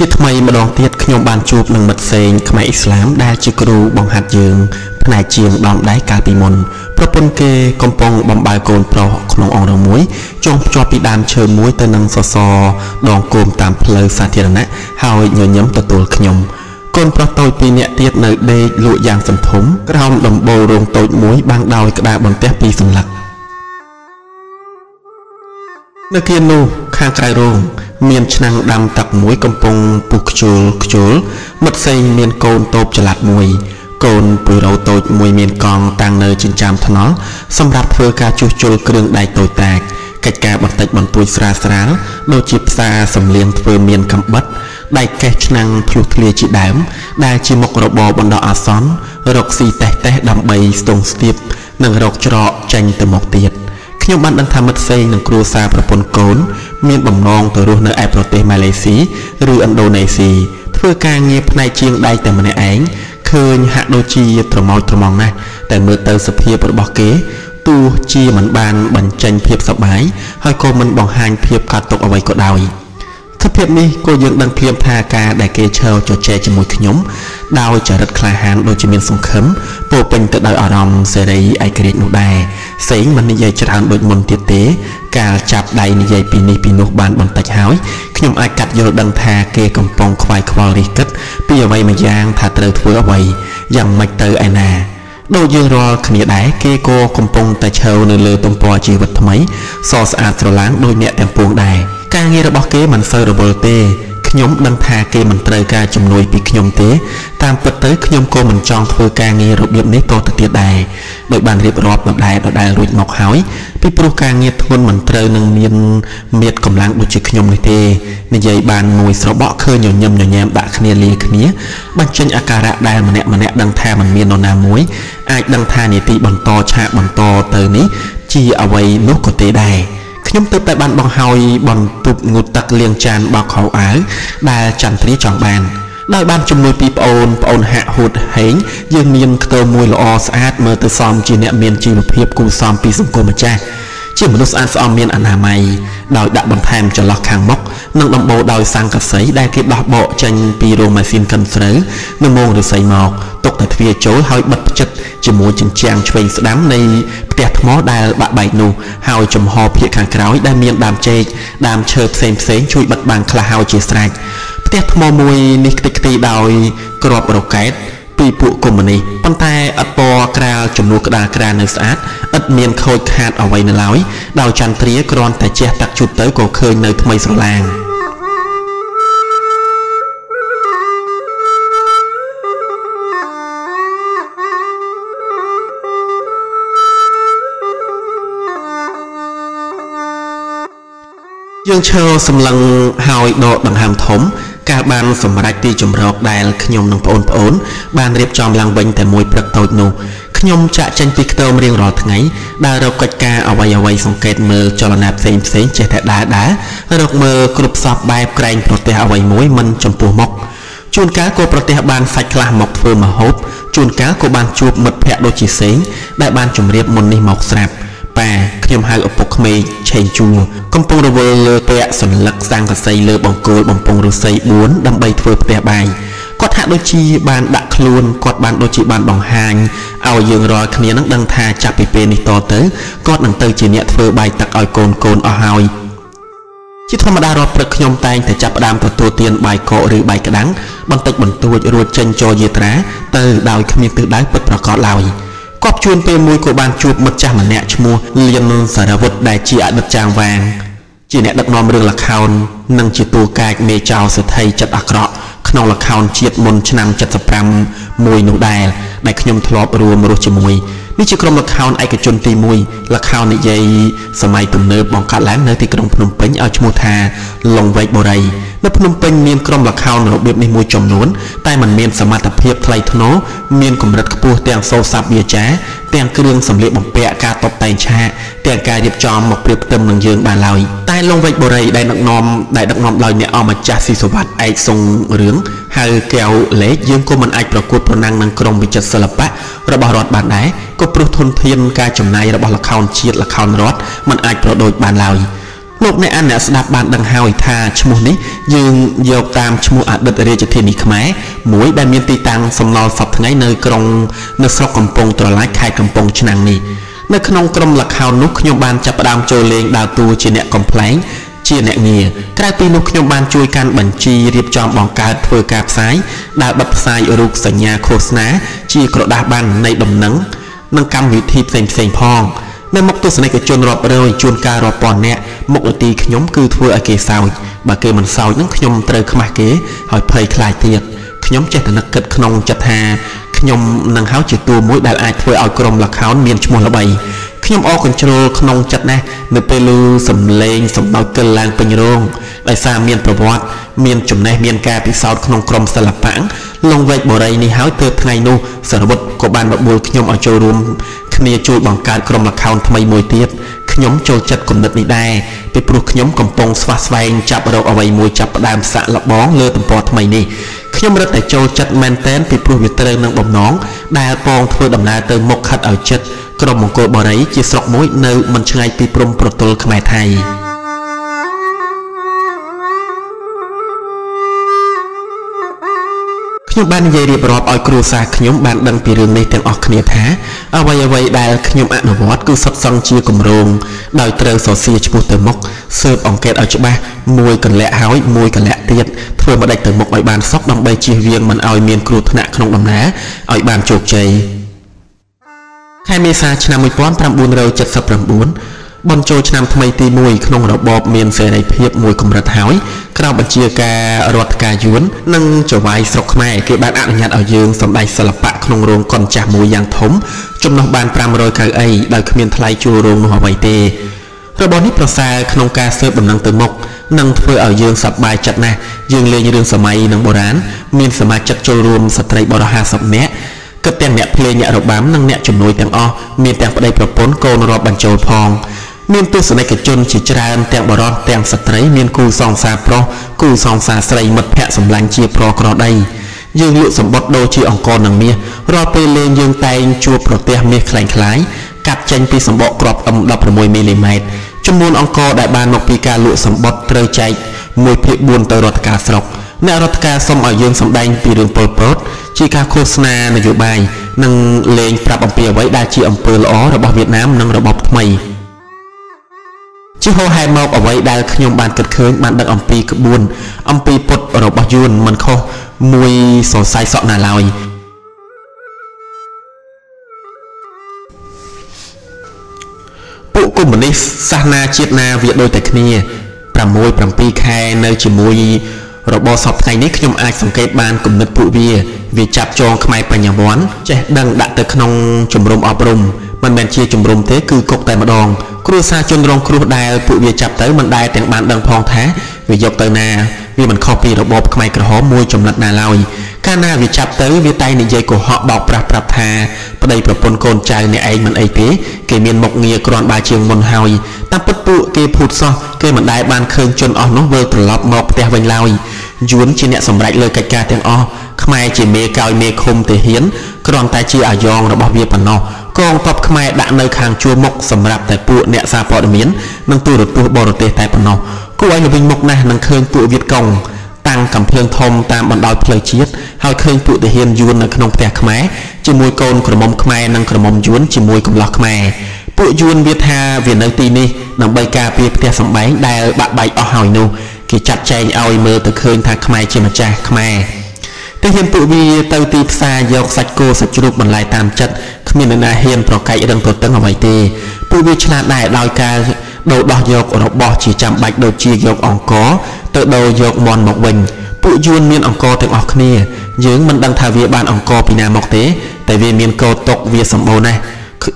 ជាថ្មីម្ដងទៀតខ្ញុំបានជួបនឹងមិត្តផ្សេងខ្មែរអ៊ីស្លាមដែលជាគ្រូបង្ហាត់យើងផ្នែកជាងដំដៃកាលពីមុនប្រពន្ធគេកំពុងបំបើកូនប្រុសក្នុងអង្គរមួយចងភ្ជាប់ពីដើមឈើមួយទៅនឹងសសរដងគោមតាមផ្លូវសាធារណៈហើយញញឹមទទួលខ្ញុំកូនប្រុសតូចពីរនាក់ទៀតនៅដេកលក់យ៉ាងសន្ធំក្រោមដំបូលរោងតូចមួយបាំងដោយក្តារបន្ទះពីរសន្លឹកនៅគៀននោះខាងក្រៅរោងមានឆ្នាំងដាំទឹកមួយកំពុងពុះខ្ជុលមិត្តផ្សេងមានកូនតូបចល័តមួយកូនពុយរោតូចមួយមានកង់តាំងនៅចិញ្ចើមថ្នល់សម្រាប់ធ្វើការជួសជុលគ្រឿងដែកតូចតាចកិច្ចការបន្តិចបន្តួចស្រាលដូចជាផ្សារសម្លៀងធ្វើមានកំបិតដែកកេះឆ្នាំងភ្លុះធ្លាជាដើមដែលជាមុខរបរបណ្ដោះអាសន្នរកស៊ីតេះដើម្បីស្ទង់ស្ទាបនិងរកច្រកចេញទៅមុខទៀតខ្ញុំបានដឹងថាមិត្តផ្សេងនឹងគ្រួសារប្រពន្ធកូនមានបំណងទៅរស់នៅឯប្រទេសម៉ាឡេស៊ីឬឥណ្ឌូនេស៊ីធ្វើការងារផ្នែកជាងដែកតែម្នាក់ឯងឃើញហាក់ដូចជាត្រមោចត្រមងណាស់តែមើលទៅសភាពរបស់គេទោះជាមិនបានបញ្ចេញភាពសប្បាយហើយក៏មិនបង្ហាញភាពកត់ទុកអ្វីក៏ដោយសភាពនេះក៏យើងដឹងភ្លាមថាការដែលគេឈរជជែកជាមួយខ្ញុំដោយចរិតក្លាហានដូចជាមានសង្ឃឹមពោពេញទៅដោយអារម្មណ៍សេរីឯករាជ្យនោះដែរសេងមិននិយាយច្រើនដូចមុនទៀតទេកាលចាប់ដៃនិយាយពីនេះពីនោះបានបន្តិចហើយខ្ញុំអាចកាត់យល់ដឹងថាគេកំពុងខ្វាយខ្វល់រិះគិតពីអ្វីមួយយ៉ាងថាត្រូវធ្វើអ្វីយ៉ាងម៉េចទៅឯណាដូចយើងរាល់គ្នាដែរគេក៏កំពុងតែឈរនៅលើទំព័រជីវិតថ្មីសស្អាតស្រឡាងដូចអ្នកទាំងពួងដែរការងាររបស់គេមិនសូវរវល់ទេខ្ញុំដឹងថាគេមិនត្រូវការជំនួយពីខ្ញុំទេតាមពិតទៅខ្ញុំក៏មិនចង់ធ្វើការងាររបៀបនេះតទៅទៀតដែរដោយបានរៀបរាប់ដដែលរួចមកហើយពីព្រោះការងារធ្ងន់មិនត្រូវនឹងមានមេត្តាកម្លាំងដូចជាខ្ញុំនេះទេនិយាយបានមួយស្របក់ឃើញញញឹមញញែមដាក់គ្នាលាគ្នាបញ្ចេញអាការៈដែលម្នាក់ដឹងថាមិនមាននរណាមួយអាចដឹងថានីតិបន្តឆាកបន្តទៅនេះជាអ្វីនោះក៏ទេដែរខ្ញុំទើបតែបានបង្ហើយបន្ទប់ងូតទឹកលាងចានបោកខោអាវដែលចន្ទ្រាចង់បានដោយបានជំនួយពីប្អូនហាក់ហួតហេងយើងមានខ្ទមមួយល្អស្អាតមើលទៅសមជាអ្នកមានជីវភាពគួរសមពីសង្គមម្ចាស់ជាមនុស្សស្អាតស្អំមានអនាម័យដោយដាក់បន្ថែមចន្លោះខាងមុខនិងដំបូលដោយសង្កសីដែលគេដោះបកចេញពីរោងម៉ាស៊ីនកិនស្រូវនិងមងឫស្សីមកទុកតែទ្វារចូលហើយបិទផ្ចិតជាមួយជញ្ជាំងឆ្វេងស្ដាំនៃផ្ទះថ្មដែលបាក់បែកនោះហើយចំហភាគខាងក្រោយដែលមានដើមចេកដើមឈើផ្សេងជួយបិទបាំងខ្លះហើយជាស្រេចផ្ទះថ្មមួយនេះខ្ទេចខ្ទីដោយក្របរ៉ុកែតពីពួកកុម្មុយនីសប៉ុន្តែអត់ពណ៌ក្រាលចំនួនក្តារក្រាលនៅស្អាតឥតមានខូចខាតអ្វីនៅឡើយដោយចន្ទ្រាគ្រាន់តែជះទឹកជូតទៅក៏ឃើញនៅថ្មីស្រឡាងយើងឈរសម្លឹងហើយដកដង្ហើមធំកាលបានសម្រេចទីជម្រកដែលខ្ញុំនិងប្អូនបានរៀបចំឡើងវិញតែមួយព្រឹកតូចនោះខ្ញុំចាក់ចេញពីខ្ទមរៀងរាល់ថ្ងៃដើររកកិច្ចការអ្វីសង្កេតមើលចលនាផ្សេងចេះតែដើររកមើលគ្រប់សពបែបក្រែងប្រទេសអ្វីមួយមិនចំពោះមុខជួនកាលក៏ប្រទេសបានសាច់ខ្លះមកធ្វើម្ហូបជួនកាលក៏បានជួបមិត្តភ័ក្តិដូចជាសេងដែលបានជម្រាបមុននេះមកស្រាប់ប៉ាខ្ញុំហៅឪពុកក្មេងឆេងជួកំពុងរវល់លើពាក់សន្លឹកសង្កសីលើបង្គោលបំពង់ឫស្សី4ដើម្បីធ្វើផ្ទះបាយគាត់ហាក់ដូចជាបានដាក់ខ្លួនគាត់បានដូចជាបានបង្ហាញឲ្យយើងរាល់គ្នានឹងដឹងថាចាប់ពីពេលនេះតទៅគាត់នឹងទៅជាអ្នកធ្វើបាយទឹកឲ្យកូនអស់ហើយជាធម្មតារាល់ព្រឹកខ្ញុំតែងតែចាប់ផ្ដើមទទួលទានបាយកកឬបាយក្តាំងបន្តិចបន្តួចរួចចេញចូលយាត្រាទៅដោយគ្មានទិសដៅពិតប្រាកដឡើយគាត់ជួនពេលមួយក៏បានជួបមិត្តចាស់ម្នាក់ឈ្មោះលៀនសារវុធដែលជាអតីតចាងវាងជាអ្នកដឹកនាំរឿងល្ខោននិងជាតួកាចមេចៅសេដ្ឋីចិត្តអាក្រក់ក្នុងល្ខោនជាតិមុនឆ្នាំ75មួយនោះដែរដែលខ្ញុំធ្លាប់រួមរស់ជាមួយនេះជាក្រុមល្ខោនឯកជនទី1ល្ខោននិយាយសម័យទំនើបបង្កើតឡើងនៅទីក្រុងភ្នំពេញឲ្យឈ្មោះថាឡុងវែកបូរីនៅភ្នំពេញមានក្រុមល្ខោនរបៀបនេះមួយចំនួនតែมันមានសមត្ថភាពថ្លៃថ្នូរមានកម្រិតខ្ពស់ទាំងសូរស័ព្ទវាចាទាំងគ្រឿងសម្លៀកបំពាក់ការតុបតែងឆាកទាំងការរៀបចំមកប្រៀបផ្ទឹមនឹងយើងបានឡើយតែឡុងវែកបូរីដែលដឹកនាំដោយអ្នកអម្ចាស់ស៊ីសវ័តឯកសុងរឿងហៅកែវលេខយើងក៏មិនអាចប្រកួតប្រណាំងនឹងក្រុមវិចិត្រសិល្បៈរបស់រដ្ឋបានដែរក៏ព្រោះធនធានការចំណាយរបស់ល្ខោនជាតិល្ខោនរដ្ឋមិនអាចប្រដូចបានឡើយ លោកអ្នកអានអ្នកស្ដាប់បានដឹងហើយថាឈ្មោះនេះយើងយកតាមឈ្មោះអតីតរាជធានីខ្មែរមួយដែលមានទីតាំងសំណល់សពថ្ងៃនៅស្រុកកំពង់ត្រឡាចខេត្តកំពង់ឆ្នាំងនេះនៅក្នុងក្រុមល្ខោននោះខ្ញុំបានចាប់ផ្ដើមចូលលេងដើរតួជាអ្នកកំ pl ែងជាអ្នកងារក្រៅពីនោះខ្ញុំបានជួយកាន់បញ្ជីរៀបចំបង្កើតធ្វើការផ្សាយដែលបិទផ្សាយរូបសញ្ញាឃោសនាជាក្រដាសបាននៃដំណឹងនិងកម្មវិធីផ្សេងផងនៅមុខទស្សនិកជនរាប់រយជួនកាលរាប់ពាន់នាក់មុខនទីខ្ញុំគឺធ្វើឲ្យគេសោចបើគេមិនសោចនឹងខ្ញុំត្រូវខ្មាស់គេហើយភ័យខ្លាចទៀតខ្ញុំចេះតែនឹកគិតក្នុងចិត្តថាខ្ញុំនឹងហៅជាតួមួយដែលអាចធ្វើឲ្យក្រុមល្ខោនមានឈ្មោះល្បីខ្ញុំអរកញ្ជ្រោលក្នុងចិត្តណាស់នៅពេលឮសំឡេងសំដៅកិលឡើងពេញរោងដោយសារមានប្រវត្តិមានចំណេះមានការពិសោធន៍ក្នុងក្រុមសិល្បៈលងវែកបរិយនេះហើយទើបថ្ងៃនោះសារវុឌ្ឍក៏បានបបួលខ្ញុំឲ្យចូលរួមគ្នាជួយបង្កើតក្រុមល្ខោនថ្មីមួយទៀតខ្ញុំចូលចិត្តគំនិតនេះដែរពីព្រោះខ្ញុំកំពុងស្វះស្វែងចាប់រកអ្វីមួយចាប់ផ្ដើមសាក់លបងលើទំព័រថ្មីនេះខ្ញុំរឹតតែចូលចិត្តមែនតែនពីព្រោះវាត្រូវនឹងបំណងដែលពងធ្វើដំណើរទៅមុខខិតឲ្យចិត្តក្រុមមង្គលបរិយជាស្រុកមួយនៅមិនឆ្ងាយពីព្រំប្រទល់ខ្មែរថៃខ្ញុំបាននិយាយរៀបរាប់ឲ្យគ្រួសារខ្ញុំបានដឹងពីរឿងនេះទាំងអស់គ្នាថាអ្វីដែលខ្ញុំអនុវត្តគឺសុទ្ធសឹងជាគម្រោងដោយត្រូវសរសេរឈ្មោះទៅមុខស៊ើបអង្កេតឲ្យច្បាស់មួយកន្លែកហើយមួយកន្លែកទៀតធ្វើម្ដេចទៅមុខឲ្យបានសុខដើម្បីជៀសវាងមិនឲ្យមានគ្រោះថ្នាក់ក្នុងដំណើរឲ្យបានជោគជ័យខែមេសាឆ្នាំ1979បញ្ចូលឆ្នាំថ្មីទី1ក្នុងរបបមានសេរីភាពមួយកម្រិតហើយក្រោមបញ្ជាការរដ្ឋការយួននិងចៅហ្វាយស្រុកខ្មែរគេបានអនុញ្ញាតឲ្យយើងសម្ដែងសិល្បៈក្នុងរោងកុនចាស់មួយយ៉ាងធំចំណុះបាន500កៅអីដោយគ្មានថ្លៃជួលរោងនោះអ្វីទេរបបនេះប្រសើរក្នុងការស៊ើបដំណឹងទៅមុខនិងធ្វើឲ្យយើងសប្បាយចិត្តណាស់យើងលេងរឿងសម័យនិងបុរាណមានសមាជិកចូលរួមស្ត្រីបរិស50នាក់គិតទាំងអ្នកភ្លេងអ្នករបាំនិងអ្នកជំនួយទាំងអស់មានទាំងប្តីប្រពន្ធកូនរាប់បញ្ចូលផងមានទស្សនិកជនជាច្រើនទាំងបរិសុទ្ធទាំងស្ត្រីមានគូសង្សារប្រុសគូសង្សារស្រីមិត្តភ័ក្តិសម្លាញ់ជាប្រក្រដីយើងលក់សម្បត្តិដូរជាអង្គរនិងមាសរាល់ពេលលេងយើងតែងជួបប្រទះមាសខ្លាំងខ្លាយកាត់ចេញពីសម្បកគ្រាប់ M16 មីលីម៉ែត្រចំនួនអង្គរដែលបានមកពីការលក់សម្បត្តិត្រូវចែក 1/4 ទៅរដ្ឋការស្រុកអ្នករដ្ឋការសុំឲ្យយើងសម្ដែងពីរឿងពលពតជាការឃោសនានយោបាយនិងលេងប្រាប់អំពីអ្វីដែលជាអំពើល្អរបស់វៀតណាមនិងរបបថ្មីជាហោហែមកអ្វីដែលខ្ញុំបានគិតឃើញបានដឹកអំពីក្បួនអំពីពុតរបស់យួនមិនខុសមួយសរសៃសក់ណាឡើយពួកកុម្មុយនីសសាសនាជាតិណាវាដូចតែគ្នា 6-7 ខែនៅជាមួយរបបសពថ្ងៃនេះខ្ញុំអាចសង្កេតបានគំនិតពួកវាចាប់ចងខ្មែរបញ្ញវន្តចេះដឹងដាក់ទៅក្នុងជំរំអប់រំមិនមែនជាជំរំទេគឺគុកតែម្ដងគ្រួសារជនរងគ្រោះដែលពួកវាចាប់ទៅមិនដែលទាំងបានដឹងផងថាវាយកទៅណាវាមិនខុសពីរបបខ្មែរក្រហមមួយចំណិតណាឡើយកាលណាវាចាប់ទៅវាតែនិយាយកុហកបោកប្រាស់ប្រាប់ថាប្តីប្រពន្ធកូនចៅអ្នកឯងមិនអីទេគេមានមុខងារគ្រាន់បើជាងមុនហើយតាមពិតពួកគេភូតសោះគេមិនដែលបានឃើញជនអស់នោះវិលត្រឡប់មកផ្ទះវិញឡើយយួនជាអ្នកសម្រេចលើកិច្ចការទាំងអស់ខ្មែរជាមេកោយមេឃុំទាហានគ្រាន់តែជាអាយ៉ងរបស់វាប៉ុណ្ណោះកងទ័ពខ្មែរដាក់នៅខាងជួរមុខសម្រាប់តែពួកអ្នកសារព័ត៌មាននិងទូរទស្សន៍បរទេសតែប៉ុណ្ណោះគួរឲ្យល្វីងមុខណាស់នឹងឃើញពួកវៀតកុងតាំងកំភ្លើងធំតាមបណ្ដោយផ្លូវជាតិហើយឃើញពួកទាហានយួននៅក្នុងផ្ទះខ្មែរជាមួយកូនក្រមុំខ្មែរនិងក្រមុំយួនជាមួយកំឡោះខ្មែរពួកយួនវាថាវានៅទីនេះដើម្បីការពារផ្ទះសម្បែងដែលបាក់បែកអស់ហើយនោះគេចាត់ចែងឲ្យមើលទៅឃើញថាខ្មែរជាម្ចាស់ខ្មែរទាហានពួកវាទៅទីផ្សារយកសាច់គោសាច់ជ្រូកបន្លែតាមចិត្តគ្មាននរណាហ៊ានប្រកែករឹងប្រតឹងអ្វីទេពួកវាឆ្លាតដែរដោយការដូរដោះយករបស់ជាចាំបាច់ដូចជាយកអង្គរទៅដូរយកមន់មកវិញពួកយួនមានអង្គរទាំងអស់គ្នាយើងមិនដឹងថាវាបានអង្គរពីណាមកទេតែវាមានកោតុកវាសម្បូរណាស់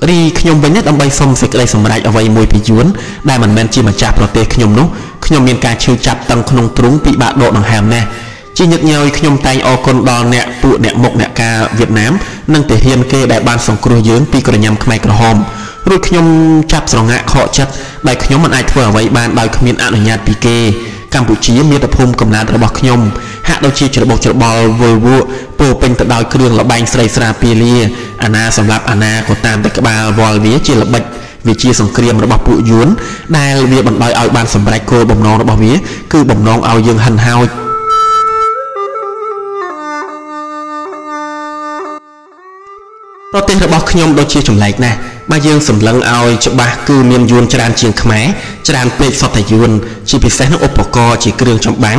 រីខ្ញុំវិញដើម្បីសុំសេចក្តីសម្រេចអ្វីមួយពីយួនដែលមិនមែនជាម្ចាស់ប្រទេសខ្ញុំនោះខ្ញុំមានការឈឺចាប់តឹងក្នុងទ្រូងពិបាកដកដង្ហើមណាស់ជាញឹកញយខ្ញុំតែងអរគុណដល់ពួកអ្នកមុខអ្នកការវៀតណាមនិងទាហានគេដែលបានសង្គ្រោះយើងពីក្រញ៉ាំខ្មែរក្រហមរួចខ្ញុំចាប់ស្រងាក់ខកចិត្តដែលខ្ញុំមិនអាចធ្វើអ្វីបានដោយគ្មានអនុញ្ញាតពីគេកម្ពុជាមាតុភូមិកំណើតរបស់ខ្ញុំហាក់ដូចជាច្របូកច្របល់វល់វក់ពោពេញទៅដោយគ្រឿងលបែងស្រីស្រាពាលាអាណាសម្រាប់អាណាក៏តាមតែក្បាលវល់វាជាល្បិច វាជាសង្គ្រាមរបស់ពួកយួនដែលវាបណ្ដោយឲ្យបានសម្រេចគោលបំណងរបស់វាគឺបំណងឲ្យយើងហិនហោចប្រទេសរបស់ខ្ញុំដូចជាចម្លែកណាស់បើយើងសម្លឹងឲ្យច្បាស់គឺមានយួនច្រើនជាងខ្មែរច្រើនពេកសតតែយួនជាពិសេសនឹងឧបករណ៍ជាគ្រឿងចម្បាំង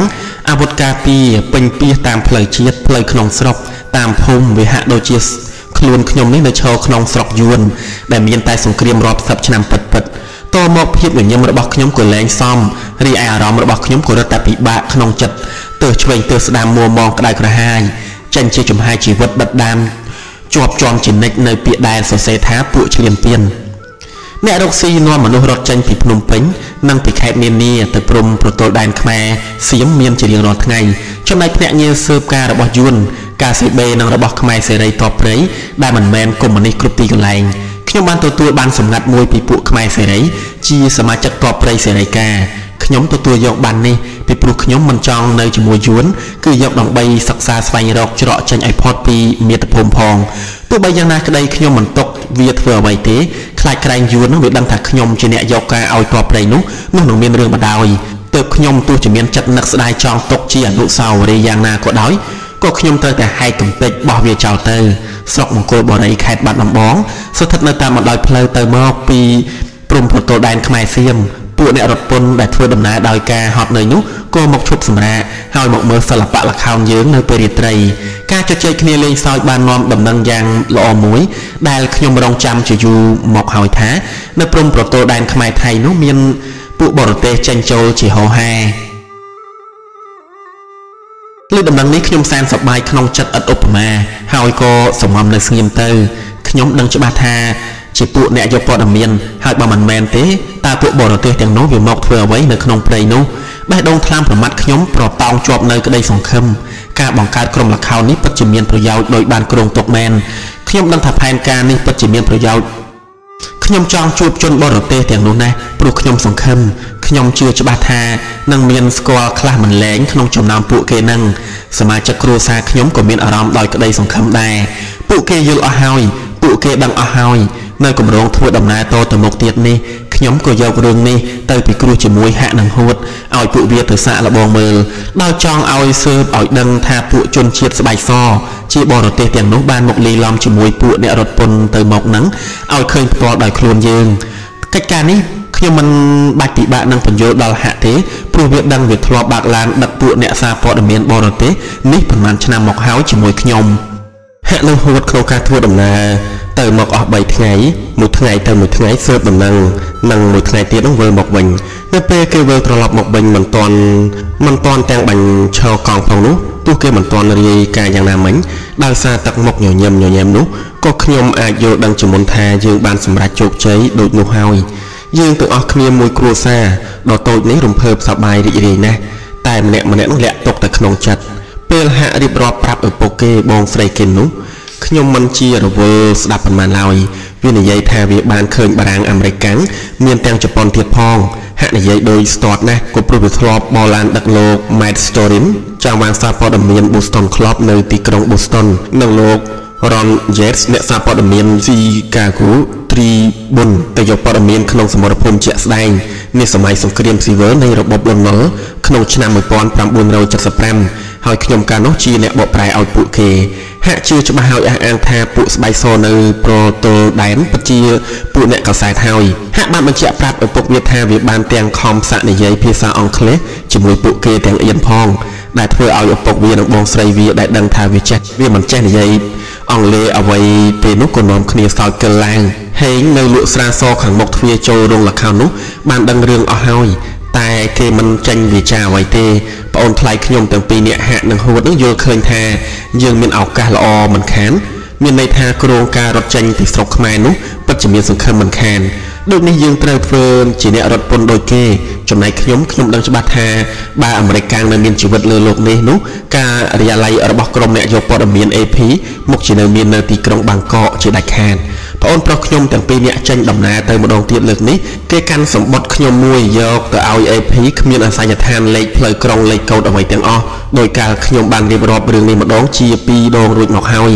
អាវុធការពារពេញពីតាមផ្លូវជាតិផ្លូវក្នុងស្រុកតាមភូមិវាហាក់ដូចជាខ្លួនខ្ញុំនេះនៅឈរក្នុងស្រុកយួនដែលមានតែសង្គ្រាមរាប់សិបឆ្នាំពិតៗតមកភាពញញឹមរបស់ខ្ញុំក៏លែងសមរីឯអារម្មណ៍របស់ខ្ញុំក៏រត់តែពិបាកក្នុងចិត្តទើសឆ្វេងទើសស្ដាំមួមងក្តៅក្រហាយចេញជាចំហាយជីវិតដិតដាមជាប់ជាំជានិច្ចនៅពាក្យដែលសរសេរថាពួកឈ្លានពានអ្នករកស៊ីនាំមនុស្សរត់ចេញពីភ្នំពេញនិងពីខេត្តនានាទៅព្រំប្រទល់ដែនខ្មែរសៀមមានជារៀងរាល់ថ្ងៃចំណែកភ្នាក់ងារស៊ើបការរបស់យួនការសេបេនិងរបស់ខ្មែរសេរីតបព្រៃដែលមិនមែនកុម្មុយនីសគ្រប់ទីកន្លែងខ្ញុំបានទទួលបានសម្ងាត់មួយពីពួកខ្មែរសេរីជាសមាជិកតបព្រៃសេរីការខ្ញុំទទួលយកបាននេះពីព្រោះខ្ញុំមិនចង់នៅជាមួយយួនគឺយកដើម្បីសិក្សាស្វែងរកច្រកចេញឲ្យផុតពីមាតុភូមិផងទោះបីយ៉ាងណាក្តីខ្ញុំមិនទុកវាធ្វើអ្វីទេខ្លាចក្រែងយួននឹងវាដឹងថាខ្ញុំជាអ្នកយកការឲ្យតបព្រៃនោះនឹងមានរឿងបដ ாய் ទើបខ្ញុំទោះជាមានចិត្តនឹកស្ដាយចង់ទុកជាអនុស្សាវរីយ៍យ៉ាងណាក៏ដោយក៏ខ្ញុំត្រូវតែហែកកំទេចបោះវាចោលទៅស្រុកមង្គលបុរីខេត្តបាត់ដំបងស្ថិតនៅតាមបណ្ដោយផ្លូវទៅមកពីព្រំប្រទល់ដែនខ្មែរសៀមពួកអ្នករត់ពន្ធដែលធ្វើដំណើរដោយការហត់នឿយនោះក៏មកឈប់សម្រាកហើយមកមើលសិល្បៈល្ខោនយើងនៅពេលរាត្រីការជជែកគ្នាលេងសើចបាននាំដំណឹងយ៉ាងល្អមួយដែលខ្ញុំរងចាំជាយូរមកហើយថានៅព្រំប្រទល់ដែនខ្មែរថៃនោះមានពួកបរទេសចេញចូលជាហោហែលើដំណឹងនេះខ្ញុំសែនសប្បាយក្នុងចិត្តឥតឧបមាហើយក៏សំងំនៅស្ងៀមទៅខ្ញុំដឹងច្បាស់ថាជាពួកអ្នកយកព័ត៌មានហើយបើមិនមែនទេតើពួកបរទេសទាំងនោះវាមកធ្វើអ្វីនៅក្នុងព្រៃនោះបេះដូងថ្លាមប្រមាត់ខ្ញុំប្រតោងជាប់នៅក្តីសង្ឃឹមការបង្កើតក្រុមល្ខោននេះពិតជាមានប្រយោជន៍ដោយបានគ្រោងទុកមែនខ្ញុំដឹងថាផែនការនេះពិតជាមានប្រយោជន៍ខ្ញុំចង់ជួបជនបរទេសទាំងនោះណាស់ព្រោះខ្ញុំសង្ឃឹមខ្ញុំជឿច្បាស់ថានឹងមានស្គាល់ខ្លះមិនលែងក្នុងចំណោមពួកគេនឹងសមាជិកគ្រួសារខ្ញុំក៏មានអារម្មណ៍ដោយក្តីសង្ឃឹមដែរពួកគេយល់អស់ហើយពួកគេដឹងអស់ហើយនៅគម្រោងធ្វើដំណើរតទៅមុខទៀតនេះខ្ញុំក៏យករឿងនេះទៅពិគ្រោះជាមួយហាក់នឹងហួតឲ្យពួកវាទៅសាកល្បងមើលដោយចង់ឲ្យស៊ើបឲ្យដឹងថាពួកជនជាតិស្បែកសជាបរទេសទាំងនោះបានមកលាយឡំជាមួយពួកអ្នករត់ពន្ធទៅមកនឹងឲ្យឃើញផ្ទាល់ដោយខ្លួនយើងកិច្ចការនេះខ្ញុំមិនបាច់ពិបាកនឹងបញ្យល់ដល់ហាក់ទេព្រោះវាដឹងវាធ្លាប់បើកឡានដឹកពួកអ្នកសារព័ត៌មានបរទេសនេះប្រហែលឆ្នាំមកហើយជាមួយខ្ញុំហាក់នឹងហួតក្នុងការធ្វើដំណើរទៅមកអស់3ថ្ងៃមួយថ្ងៃទៅមួយថ្ងៃស៊ើបដំណឹងនិងមួយថ្ងៃទៀតនឹងវិលមកវិញនៅពេលគេវិលត្រឡប់មកវិញមិនតាន់ទាំងបាញ់ឈរកង់ផងនោះទោះគេមិនតាន់រាយការយ៉ាងណាមិញដោយសារទឹកមុខញញឹមនោះក៏ខ្ញុំអាចយល់ដឹងជាមុនថាយើងបានសម្រេចជោគជ័យដូចនោះហើយយើងទាំងអស់គ្នាមួយគ្រួសារដ៏តូចនេះរំភើបសប្បាយរីករាយណាស់តែម្នាក់នឹងលាក់ទុកតែក្នុងចិត្តពេលហាក់រៀបរាប់ប្រាប់ឪពុកគេបងស្រីគេនោះខ្ញុំមិនជារវល់ស្ដាប់ប៉ុន្មានឡើយវានិយាយថាវាបានឃើញបារាំងអាមេរិកកាំងមានទាំងជប៉ុនទៀតផងហាក់និយាយដោយស្ទាត់ណាស់ក៏ព្រោះវាធ្លាប់បោឡានដឹកលោក Matt Storin ចាំបានសារព័ត៌មាន Boston Club នៅទីក្រុង Boston និងលោក Ron Yates អ្នកសារព័ត៌មាន Chicago Tribune ទៅយកព័ត៌មានក្នុងសមរភូមិជាក់ស្ដែងនៃសម័យសង្គ្រាមស៊ីវិលនៃរបបលន់នល់ក្នុងឆ្នាំ1975ហើយខ្ញុំកាលនោះជាអ្នកបកប្រែឲ្យពួកគេហាក់ជឿច្បាស់ហើយអះអាងថាពួកស្បែកសនៅប្រទល់ដែនពិតជាពួកអ្នកកសែតហើយហាក់បានបញ្ជាក់ប្រាប់ឪពុកវាថាវាបានទាំងខំសាកនិយាយភាសាអង់គ្លេសជាមួយពួកគេទាំងអៀនផងដែលធ្វើឲ្យឪពុកវានិងបងស្រីវាដែលដឹងថាវាមិនចេះនិយាយអង់គ្លេសអ្វីពេលនោះក៏នាំគ្នាសើចកិលឡើងហេងនៅលក់ស្រាសខាងមុខទ្វារចូលរោងល្ខោននោះបានដឹងរឿងអស់ហើយតែគេមិនចេញវាចាអ្វីទេប្អូនថ្លៃខ្ញុំទាំងពីរនាក់ហាក់នឹងហួតនឹងយល់ឃើញថាយើងមានឱកាសល្អមិនខានមានន័យថាគ្រោងការរត់ចេញពីស្រុកខ្មែរនោះពិតជាមានសង្ឃឹមមិនខានដូចនេះយើងត្រូវធ្វើជាអ្នករត់ពន្ធដូចគេចំណែកខ្ញុំដឹងច្បាស់ថាបើអាមេរិកកាំងនៅមានជីវិតលើโลกនេះនោះការរិយាល័យរបស់ក្រុមអ្នកយកព័ត៌មាន AP មុខជានៅមាននៅទីក្រុងបាងកកជាដាច់ខាតប្អូនប្រុសខ្ញុំទាំងពីរនាក់ចេញដំណើរទៅម្ដងទៀតលើកនេះគេកាន់សម្បត្តិខ្ញុំមួយយកទៅឲ្យ AP គ្មានអាសយដ្ឋានលេខផ្លូវក្រុងលេខកូដអ្វីទាំងអស់ដោយកាលខ្ញុំបានរៀបរាប់រឿងនេះម្ដងជា2ដងរួចមកហើយ